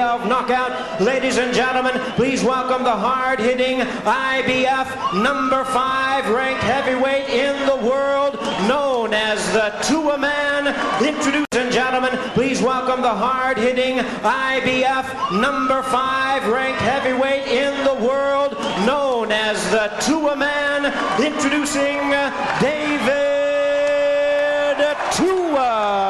of knockout. Ladies and gentlemen, please welcome the hard-hitting IBF number 5 ranked heavyweight in the world, known as the Tua Man. Ladies and gentlemen, please welcome the hard-hitting IBF number 5 ranked heavyweight in the world, known as the Tua Man. Introducing David Tua.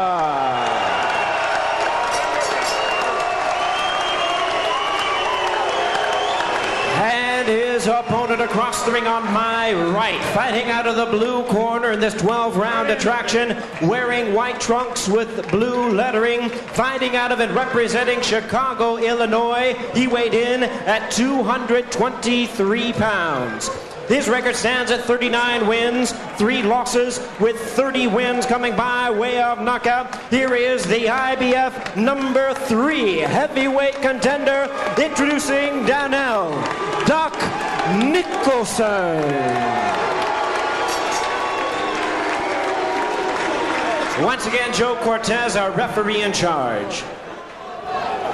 And his opponent across the ring on my right, fighting out of the blue corner in this 12-round attraction, wearing white trunks with blue lettering, fighting out of it representing Chicago, Illinois. He weighed in at 223 pounds. His record stands at 39 wins, 3 losses, with 30 wins coming by way of knockout. Here is the IBF number 3 heavyweight contender, introducing Danell, Doc Nicholson. Once again, Joe Cortez, our referee in charge.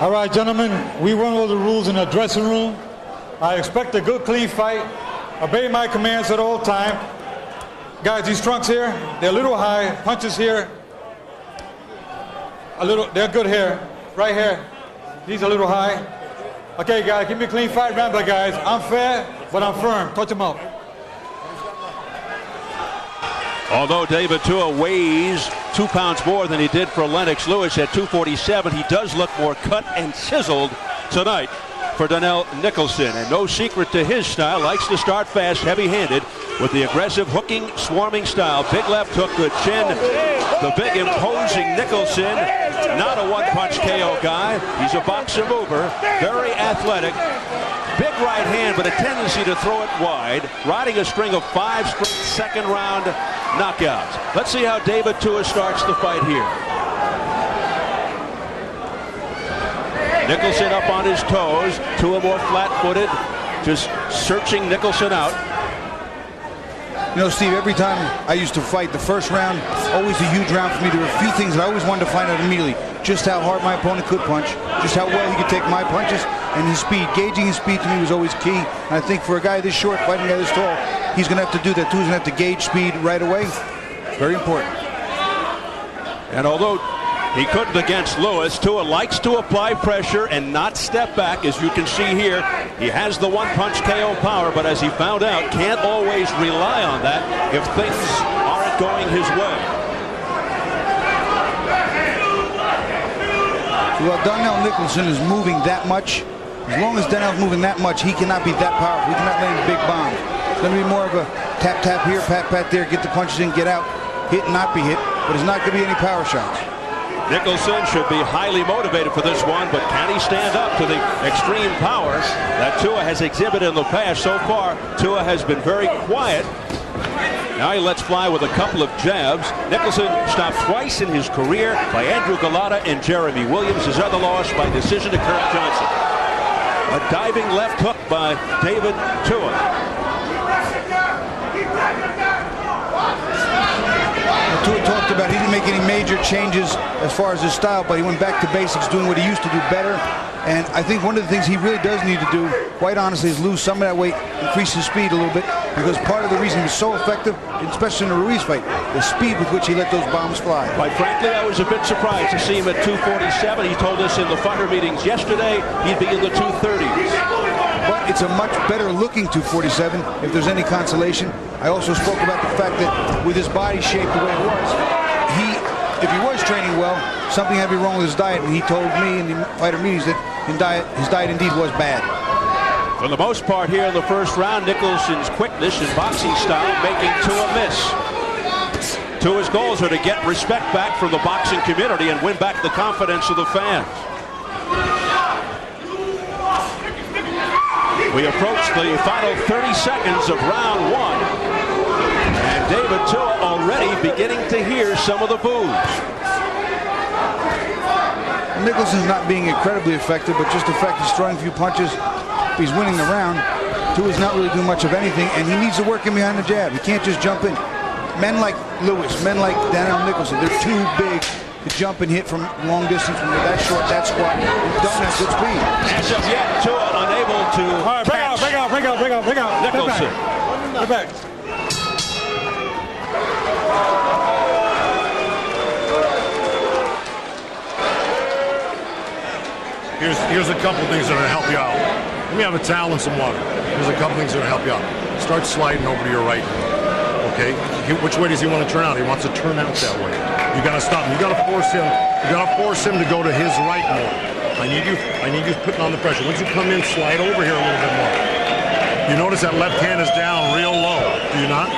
All right, gentlemen, we run all the rules in the dressing room. I expect a good, clean fight. Obey my commands at all time. Guys, these trunks here, they're a little high. Punches here, they're good here. Right here, these are a little high. Okay, guys, give me a clean fight. Remember, guys, I'm fair, but I'm firm. Touch them up. Although David Tua weighs 2 pounds more than he did for Lennox Lewis at 247, he does look more cut and chiseled tonight for Danell Nicholson. And no secret to his style, likes to start fast, heavy-handed, with the aggressive hooking, swarming style. Big left hook, good chin. The big imposing Nicholson, not a one-punch KO guy. He's a boxer mover, very athletic. Big right hand, but a tendency to throw it wide, riding a string of 5 straight second-round knockouts. Let's see how David Tua starts the fight here. Nicholson up on his toes, Tua more flat-footed, just searching Nicholson out. You know, Steve, every time I used to fight, the first round, always a huge round for me. There were a few things that I always wanted to find out immediately. Just how hard my opponent could punch, just how well he could take my punches, and his speed. Gauging his speed to me was always key. And I think for a guy this short, fighting a guy this tall, he's going to have to do that too. He's going to have to gauge speed right away. Very important. And although he couldn't against Lewis, Tua likes to apply pressure and not step back. As you can see here, he has the one-punch KO power, but as he found out, can't always rely on that if things aren't going his way. Well, Danell Nicholson is moving that much. As long as Danell's moving that much, he cannot be that powerful. He cannot land big bombs. It's going to be more of a tap, tap here, pat, pat there, get the punches in, get out, hit, not be hit, but it's not going to be any power shots. Nicholson should be highly motivated for this one, but can he stand up to the extreme power that Tua has exhibited in the past? So far, Tua has been very quiet. Now he lets fly with a couple of jabs. Nicholson stopped twice in his career by Andrew Galata and Jeremy Williams. His other loss by decision to Kurt Johnson. A diving left hook by David Tua. Tua talked about he didn't make any major changes as far as his style, but he went back to basics, doing what he used to do better. And I think one of the things he really does need to do, quite honestly, is lose some of that weight, increase his speed a little bit, because part of the reason he was so effective, especially in the Ruiz fight, the speed with which he let those bombs fly. Quite frankly, I was a bit surprised to see him at 247. He told us in the fighter meetings yesterday he'd be in the 230s. But it's a much better looking 247, if there's any consolation. I also spoke about the fact that with his body shape the way it was, if he was training well, something had to be wrong with his diet, and he told me in the fighter meetings that his diet indeed was bad. For the most part here in the first round, Nicholson's quickness and boxing style making Tua miss. Tua's goals are to get respect back from the boxing community and win back the confidence of the fans. We approach the final 30 seconds of round 1. And David Tua already beginning to hear some of the boos. Nicholson's not being incredibly effective, but just the fact he's throwing a few punches, he's winning the round. Tua's not really doing much of anything, and he needs to work in behind the jab. He can't just jump in. Men like Lewis, men like Danell Nicholson, they're too big to jump and hit from long distance with that short, that squat. Don't have good speed. As of yet, Tua unable to All right, catch break out. Nicholson. Get back. Here's a couple things that are going to help you out. Let me have a towel and some water. Here's a couple things that are going to help you out. Start sliding over to your right. Okay? Which way does he want to turn out? He wants to turn out that way. You got to stop him. You got to force him. You got to force him to go to his right more. I need you putting on the pressure. Once you come in, slide over here a little bit more. You notice that left hand is down real low. Do you not?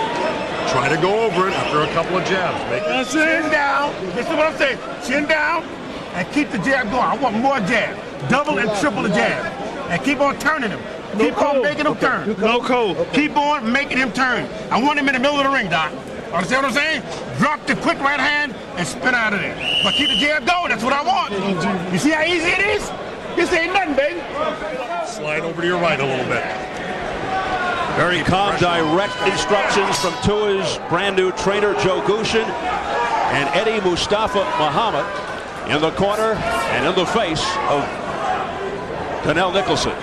Try to go over it after a couple of jabs. Chin down. This is what I'm saying. Chin down and keep the jab going. I want more jab. Double and triple the jab. And keep on turning him. Keep on making him turn. No code. Keep on making him turn. I want him in the middle of the ring, Doc. Understand what I'm saying? Drop the quick right hand and spin out of there. But keep the jab going. That's what I want. You see how easy it is? This ain't nothing, baby. Slide over to your right a little bit. Very calm, direct instructions from Tua's brand new trainer, Joe Gushin, and Eddie Mustafa Muhammad in the corner and in the face of Danell Nicholson.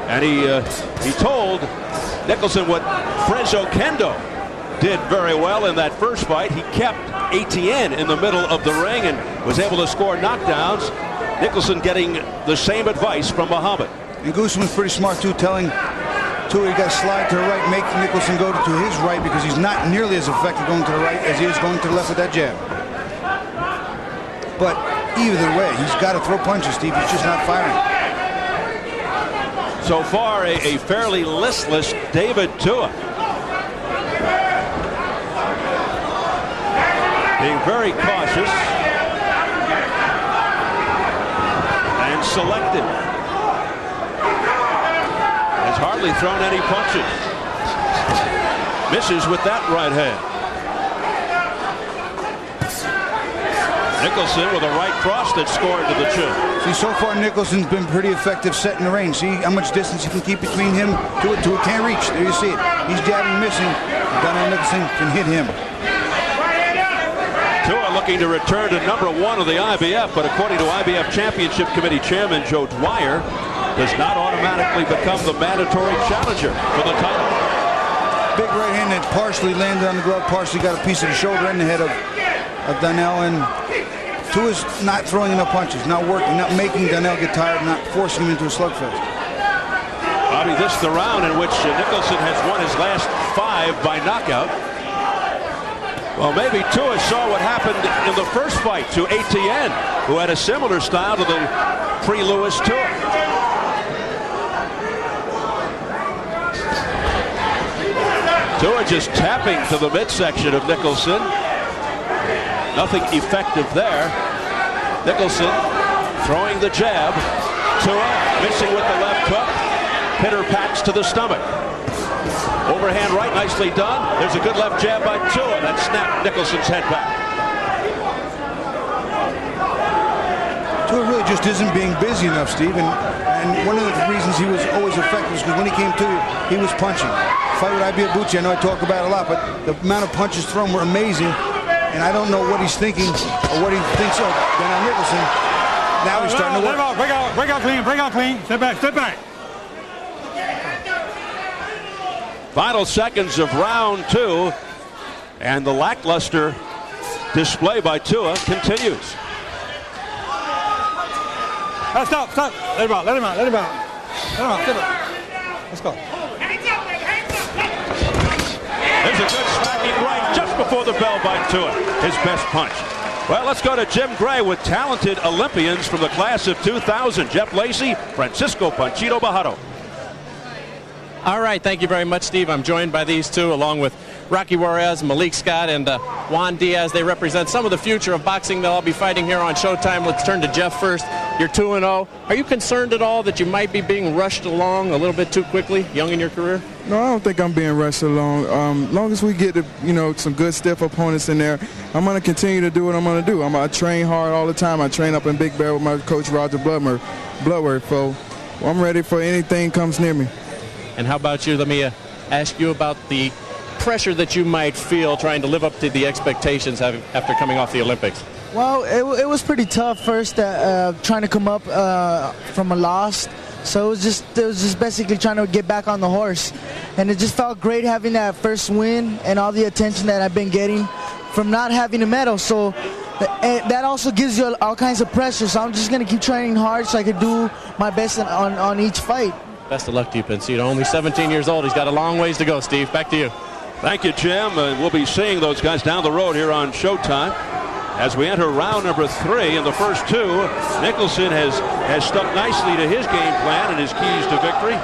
And he told Nicholson what Frenzo Kendo did very well in that first fight. He kept ATN in the middle of the ring and was able to score knockdowns. Nicholson getting the same advice from Muhammad. And Gushin was pretty smart too, telling Tua he got to slide to the right, make Nicholson go to his right, because he's not nearly as effective going to the right as he is going to the left with that jab. But either way, he's got to throw punches, Steve. He's just not firing. So far, a fairly listless David Tua. Being very cautious and selective. Has hardly thrown any punches. Misses with that right hand. Nicholson with a right cross that scored to the chin. See, so far Nicholson's been pretty effective setting the range. See how much distance you can keep between him to it. Can't reach. There you see it. He's jabbing, missing. Danell Nicholson can hit him. Tua looking to return to #1 of the IBF, but according to IBF Championship Committee Chairman Joe Dwyer, does not automatically become the mandatory challenger for the title. Big right hand that partially landed on the glove, partially got a piece of the shoulder and the head of Danell, and Tua's not throwing enough punches, not working, not making Danell get tired, not forcing him into a slugfest. Bobby, this is the round in which Nicholson has won his last 5 by knockout. Well, maybe Tua saw what happened in the first fight to ATN, who had a similar style to the pre-Lewis Tua. Tua just tapping to the midsection of Nicholson. Nothing effective there. Nicholson throwing the jab. Tua missing with the left hook. Pitter pats to the stomach. Overhand right, nicely done. There's a good left jab by Tua that snapped Nicholson's head back. Tua really just isn't being busy enough, Steve. And one of the reasons he was always effective is because when he came to, he was punching. Fight with Ibuchi, I know I talk about it a lot, but the amount of punches thrown were amazing. And I don't know what he's thinking or what he thinks of Danell Nicholson. Now he's starting to work. Break out clean. Step back. Final seconds of round 2, and the lackluster display by Tua continues. Stop. Let him out. Let's go. There's a good smacking right just before the bell by Tua, his best punch. Well, let's go to Jim Gray with talented Olympians from the class of 2000. Jeff Lacey, Francisco Panchito Bajado. All right, thank you very much, Steve. I'm joined by these two, along with Rocky Juarez, Malik Scott, and Juan Diaz. They represent some of the future of boxing. They'll all be fighting here on Showtime. Let's turn to Jeff first. You're 2-0. Are you concerned at all that you might be being rushed along a little bit too quickly, young in your career? No, I don't think I'm being rushed along. Long as we get some good stiff opponents in there, I'm going to continue to do what I'm going to do. I train hard all the time. I train up in Big Bear with my coach Roger Bloodworth. So I'm ready for anything comes near me. And how about you? Let me ask you about the pressure that you might feel trying to live up to the expectations after coming off the Olympics. Well, it was pretty tough first, trying to come up from a loss. So it was just basically trying to get back on the horse, and it just felt great having that first win and all the attention that I've been getting from not having a medal. So that also gives you all kinds of pressure. So I'm just going to keep training hard so I can do my best on each fight. Best of luck to you, Pincito. Only 17 years old. He's got a long ways to go, Steve. Back to you. Thank you, Jim. We'll be seeing those guys down the road here on Showtime. As we enter round number 3 in the first 2, Nicholson has stuck nicely to his game plan and his keys to victory,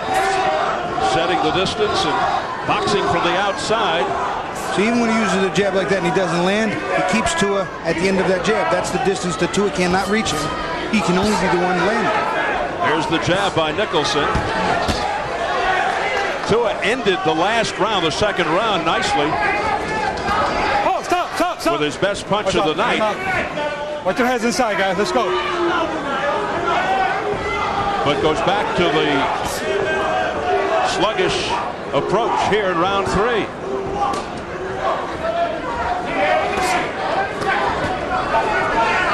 setting the distance and boxing from the outside. So even when he uses a jab like that and he doesn't land, he keeps Tua at the end of that jab. That's the distance that Tua cannot reach him. He can only be the one landing. There's the jab by Nicholson. Tua ended the last round, the second round, nicely. Oh, stop. With his best punch of the night. Watch your heads inside, guys. Let's go. But goes back to the sluggish approach here in round 3.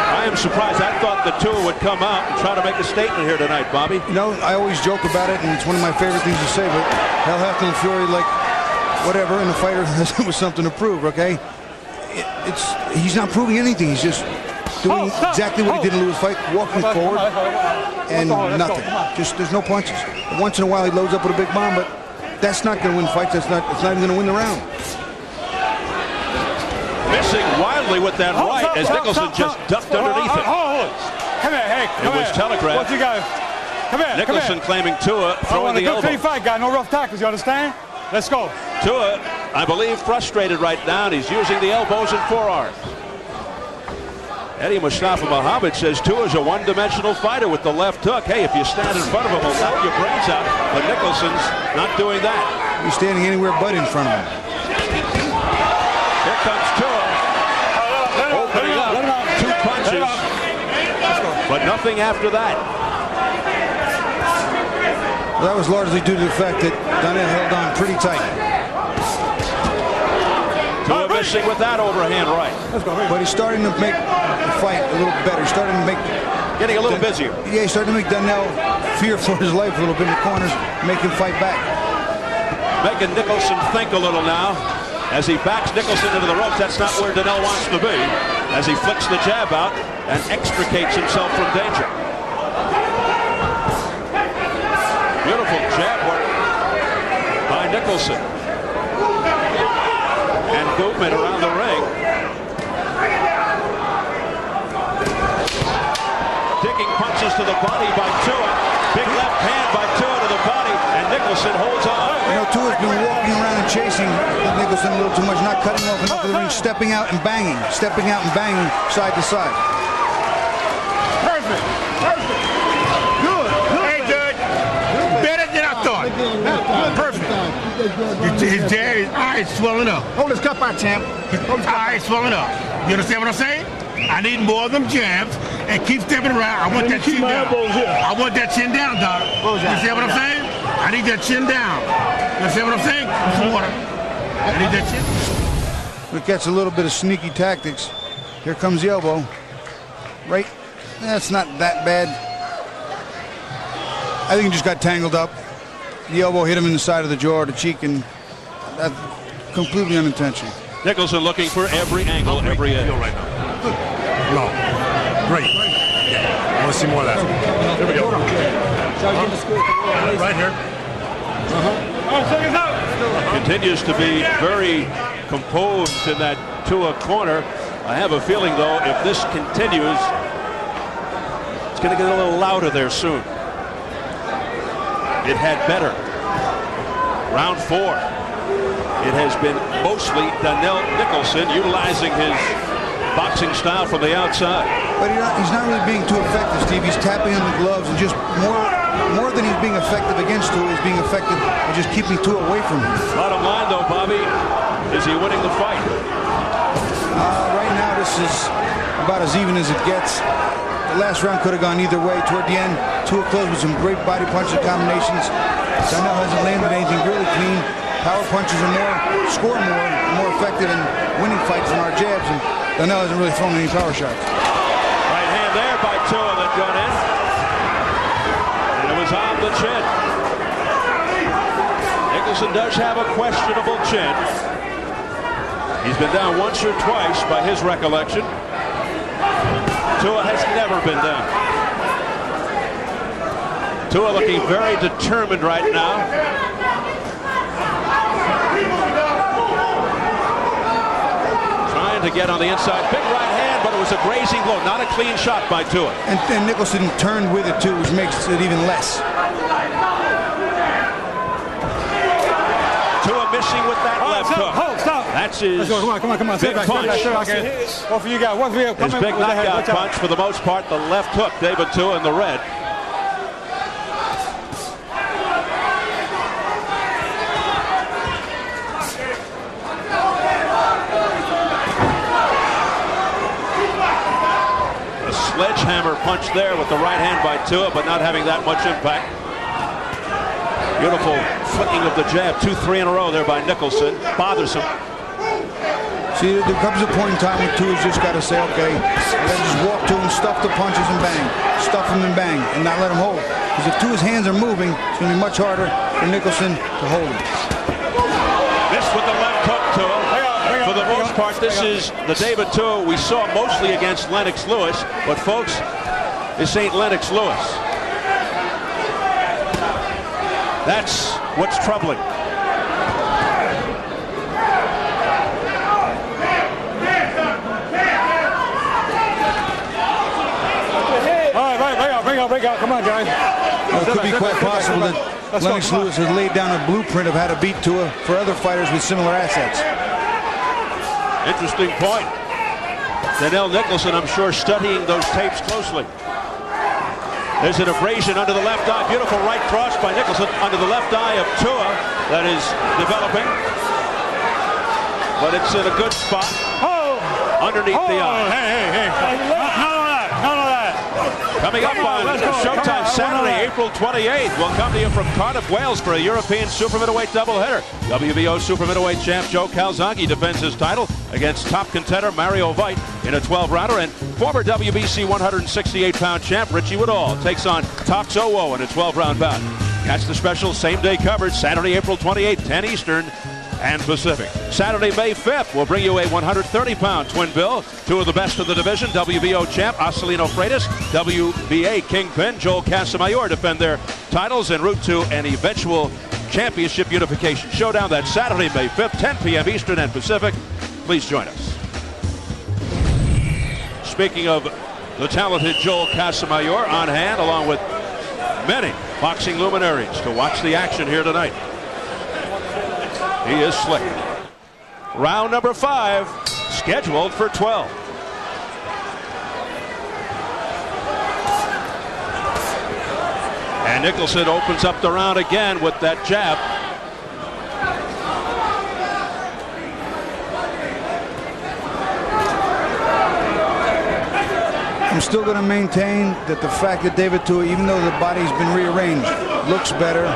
I am surprised. I thought that Tua would come out and try to make a statement here tonight, Bobby. You know, I always joke about it, and it's one of my favorite things to say, but hell, Hefner and Fury, like, whatever, and the fighter was something to prove, okay? He's not proving anything. He's just doing exactly what he did in Lewis' fight, walking forward, and nothing. Just there's no punches. Once in a while he loads up with a big bomb, but that's not going to win fights. It's not even going to win the round. Missing wildly with that right as Nicholson just ducked underneath it. Come here, hey, come here. It was telegraphed. What you got? Come here, Nicholson claiming Tua throwing the elbow. I want a good clean fight, guy. No rough tackles. You understand? Let's go. Tua, I believe, frustrated right now. He's using the elbows and forearms. Eddie Mustafa Muhammad says Tua's a one-dimensional fighter with the left hook. Hey, if you stand in front of him, he'll knock your brains out. But Nicholson's not doing that. He's standing anywhere but in front of him. Here comes Tua. Opening up. 2 punches. But nothing after that. Well, that was largely due to the fact that Danell held on pretty tight. Tua missing with that overhand right. But he's starting to make the fight a little better. He's starting to make... Getting a little busier. Yeah, he's starting to make Danell fear for his life a little bit in the corners, make him fight back. Making Nicholson think a little now. As he backs Nicholson into the ropes, that's not where Danell wants to be. As he flicks the jab out and extricates himself from danger. Beautiful jab work by Nicholson. And movement around the ring. Digging punches to the body by Tua. Big left hand by Tua to the body. And Nicholson holds on. You know, Tua's been walking around and chasing Nicholson a little too much, not cutting off enough of the ring, stepping out and banging side to side. Perfect. Good. Hey, good. Better than I thought. Perfect. His eyes swelling up. Hold his cup out, champ. His eyes swelling up. You understand what I'm saying? I need more of them jabs and keep stepping around. I want that chin down. I want that chin down, dog. You understand what I'm saying? I need that chin down. You understand what I'm saying? Some water. I need that chin. It gets a little bit of sneaky tactics. Here comes the elbow. Right. That's not that bad. I think he just got tangled up. The elbow hit him in the side of the jaw or the cheek, and that's completely unintentional. Nicholson looking for every angle, every edge. Right now. No. Great. Yeah. I want to see more of that. Here we go. Right here. Continues to be very composed in that Tua corner. I have a feeling, though, if this continues, it's going to get a little louder there soon. It had better. Round 4. It has been mostly Danell Nicholson utilizing his boxing style from the outside. But he's not really being too effective, Steve. He's tapping on the gloves and just more than he's being effective against Tua, he's being effective at just keeping Tua away from him. Bottom line, though, Bobby, is he winning the fight? Right now, this is about as even as it gets. The last round could have gone either way. Toward the end, Tua closed with some great body punches combinations. Danell hasn't landed anything really clean. Power punches are more effective in winning fights than our jabs. And Danell hasn't really thrown any power shots. Right hand there by Tua that got in. And it was on the chin. Nicholson does have a questionable chin. He's been down once or twice by his recollection. Tua has never been down. Tua looking very determined right now. Trying to get on the inside. Big right hand, but it was a grazing blow. Not a clean shot by Tua. And Nicholson turned with it too, which makes it even less. Tua missing with that left hook. Stop. That's his Let's go. Come on. big punch. Both of you guys. His big knockout punch, for the most part, the left hook. David Tua in the red. A sledgehammer punch there with the right hand by Tua, but not having that much impact. Beautiful flicking of the jab. 2-3 in a row there by Nicholson. Bothersome. See, there comes a point in time where Tua's just got to say, okay, then just walk to him, stuff the punches and bang. Stuff him and bang, and not let him hold. Because if Tua's hands are moving, it's going to be much harder for Nicholson to hold him. Missed with the left hook, Tua. For the most part, this is the David Tua we saw mostly against Lennox Lewis. But folks, this ain't Lennox Lewis. That's what's troubling. All right, break out. Come on, guys. Well, it could be quite possible that Lennox Lewis has laid down a blueprint of how to beat Tua for other fighters with similar assets. Interesting point. Danell Nicholson, I'm sure, studying those tapes closely. There's an abrasion under the left eye. Beautiful right cross by Nicholson under the left eye of Tua that is developing. But it's in a good spot underneath the eye. Hey. None of that. Coming up on Showtime Saturday, April 28th. We'll come to you from Cardiff, Wales for a European super middleweight doubleheader. WBO super middleweight champ Joe Calzaghe defends his title against top contender Mario Veit in a 12-rounder, and former WBC 168-pound champ Richie Woodall takes on Tox Owo in a 12-round bout. Catch the special same-day coverage Saturday, April 28th, 10 Eastern and Pacific. Saturday, May 5th, we'll bring you a 130-pound twin bill. Two of the best of the division, WBO champ Acelino Freitas, WBA kingpin Joel Casamayor defend their titles en route to an eventual championship unification showdown. That's Saturday, May 5th, 10 p.m. Eastern and Pacific. Please join us. Speaking of the talented Joel Casamayor, on hand along with many boxing luminaries to watch the action here tonight. He is slick. Round number 5, scheduled for 12. And Nicholson opens up the round again with that jab. I'm still going to maintain that the fact that David Tua, even though the body's been rearranged, looks better.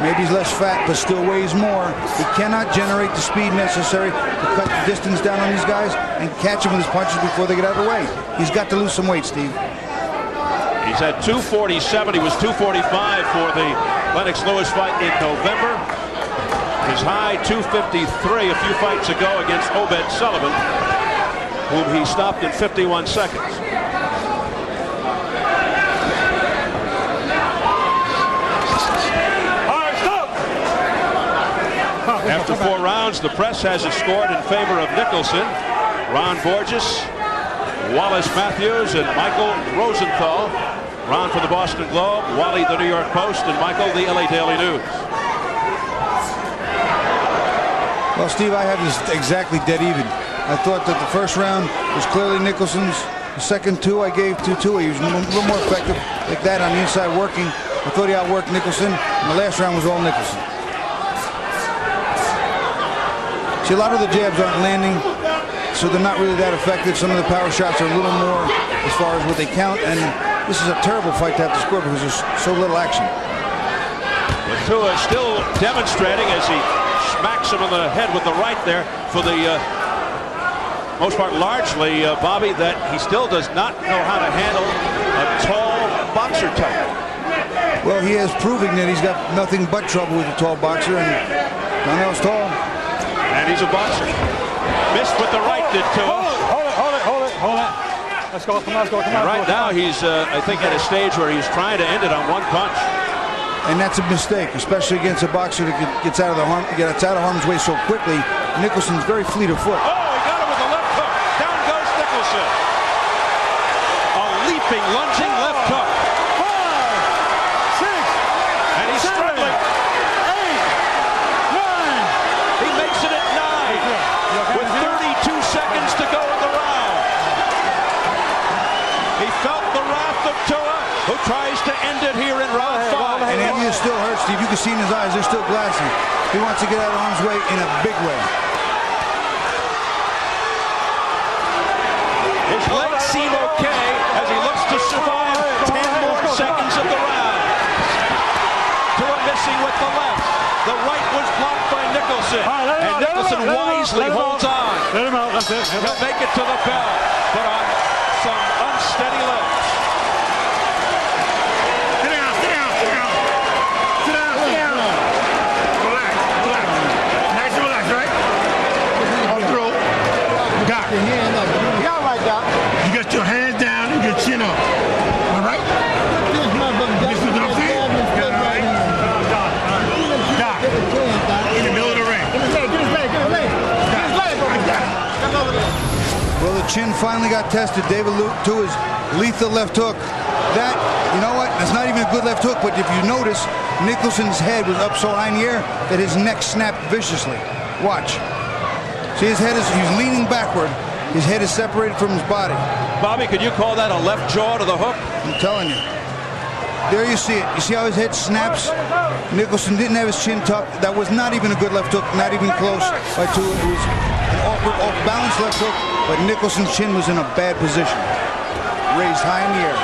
Maybe he's less fat, but still weighs more. He cannot generate the speed necessary to cut the distance down on these guys and catch them with his punches before they get out of the way. He's got to lose some weight, Steve. He's at 247. He was 245 for the Lennox Lewis fight in November. His high 253 a few fights ago against Obed Sullivan, whom he stopped in 51 seconds. After 4 rounds, the press has it scored in favor of Nicholson. Ron Borges, Wallace Matthews, and Michael Rosenthal. Ron for the Boston Globe, Wally the New York Post, and Michael the LA Daily News. Well, Steve, I have this exactly dead even. I thought that the first round was clearly Nicholson's. The second 2 I gave to Tua. He was a little more effective like that on the inside working. I thought he outworked Nicholson, and the last round was all Nicholson. See, a lot of the jabs aren't landing, so they're not really that effective. Some of the power shots are a little more as far as what they count, and this is a terrible fight to have to score because there's so little action. But Tua is still demonstrating as he smacks him on the head with the right there for the most part largely, Bobby, that he still does not know how to handle a tall boxer type. Well, he is proving that he's got nothing but trouble with a tall boxer, and Danell's tall. And he's a boxer. Missed with the right, did Tua. Hold it. Let's go, come on. Right now, he's, I think, at a stage where he's trying to end it on one punch. And that's a mistake, especially against a boxer that gets out of harm's way so quickly. Nicholson's very fleet of foot. Oh, he got him with a left hook. Down goes Nicholson. A leaping, lunging left hook. 5, 6, and he's 7, struggling. 8, 9. He makes it at 9 with 32 seconds to go in the round. He felt the wrath of Tua, who tries to end it here in round 5. And he is still hurt, Steve. You can see in his eyes, they're still glassy. He wants to get out of harm's way in a big way. His legs seem okay as he looks to survive 10 more seconds of the round. Tua missing with the left. The right was blocked by Nicholson. And Nicholson wisely holds on. Let him out. That's it. He'll make it to the bell, but on some unsteady legs. You got your hands down and your chin up. All right? You see what I'm saying? Doc. In the middle of the ring. Well, the chin finally got tested. David Tua's lethal left hook. That, you know what? That's not even a good left hook, but if you notice, Nicholson's head was up so high in the air that his neck snapped viciously. Watch. See, his head he's leaning backward. His head is separated from his body. Bobby, could you call that a left jaw to the hook? I'm telling you. There you see it. You see how his head snaps? Nicholson didn't have his chin tucked. That was not even a good left hook, not even close by Tua. It was an awkward, off-balance left hook, but Nicholson's chin was in a bad position. Raised high in the air.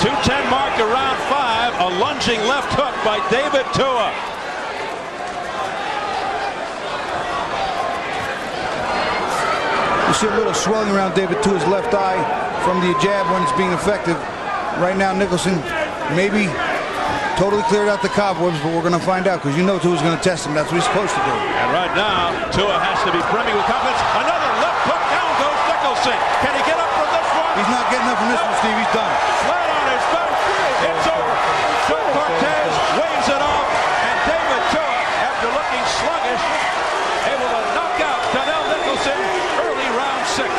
2:10 mark to round 5. A lunging left hook by David Tua. You see a little swelling around David Tua's left eye from the jab when it's being effective. Right now, Nicholson maybe totally cleared out the cobwebs, but we're going to find out because you know Tua's going to test him. That's what he's supposed to do. And right now, Tua has to be brimming with confidence. Another left hook. Down goes Nicholson. Can he get up from this one? He's not getting up from this one, Steve. He's done. Flat on his back. It's over. Joe Cortez waves it off, and David Tua, after looking sluggish, able to knock out Danell Nicholson early round 6.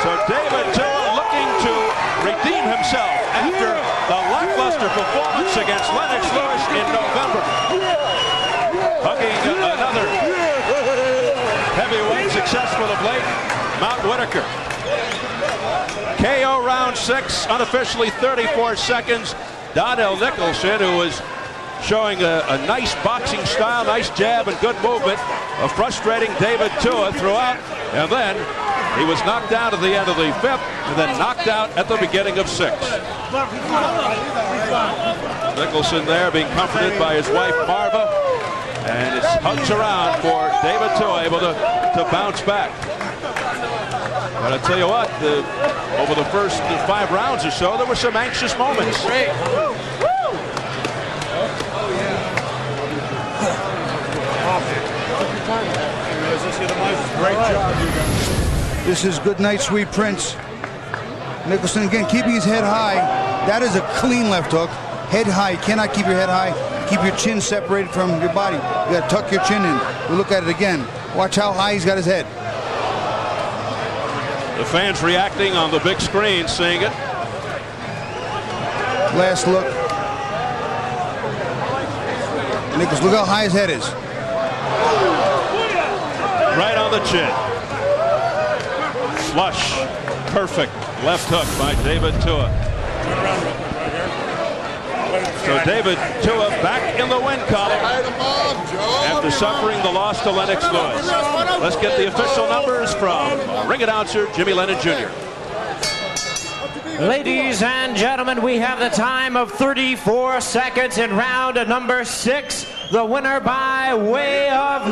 So David Tua looking to redeem himself after the lackluster performance against Lennox Lewis in November. Hugging another heavyweight successful of late, Mount Whitaker. KO round 6, unofficially 34 seconds. Danell Nicholson, who was showing a nice boxing style, nice jab and good movement, frustrating David Tua throughout, and then he was knocked out at the end of the 5th, and then knocked out at the beginning of 6th. Nicholson there being comforted by his wife Marva, and it's hugs around for David Tua, able to bounce back. But I'll tell you what, over the first 5 rounds or so, there were some anxious moments. Great job, you guys. This is good night, sweet prince. Nicholson again keeping his head high. That is a clean left hook. Head high. You cannot keep your head high. Keep your chin separated from your body. You got to tuck your chin in. We'll look at it again. Watch how high he's got his head. The fans reacting on the big screen, seeing it. Last look. Nicholson, look how high his head is. Right on the chin. Flush. Perfect left hook by David Tua. So David Tua back in the win column after suffering the loss to Lennox Lewis. Let's get the official numbers from ring announcer Jimmy Lennon Jr. Ladies and gentlemen, we have the time of 34 seconds in round number 6. The winner by way of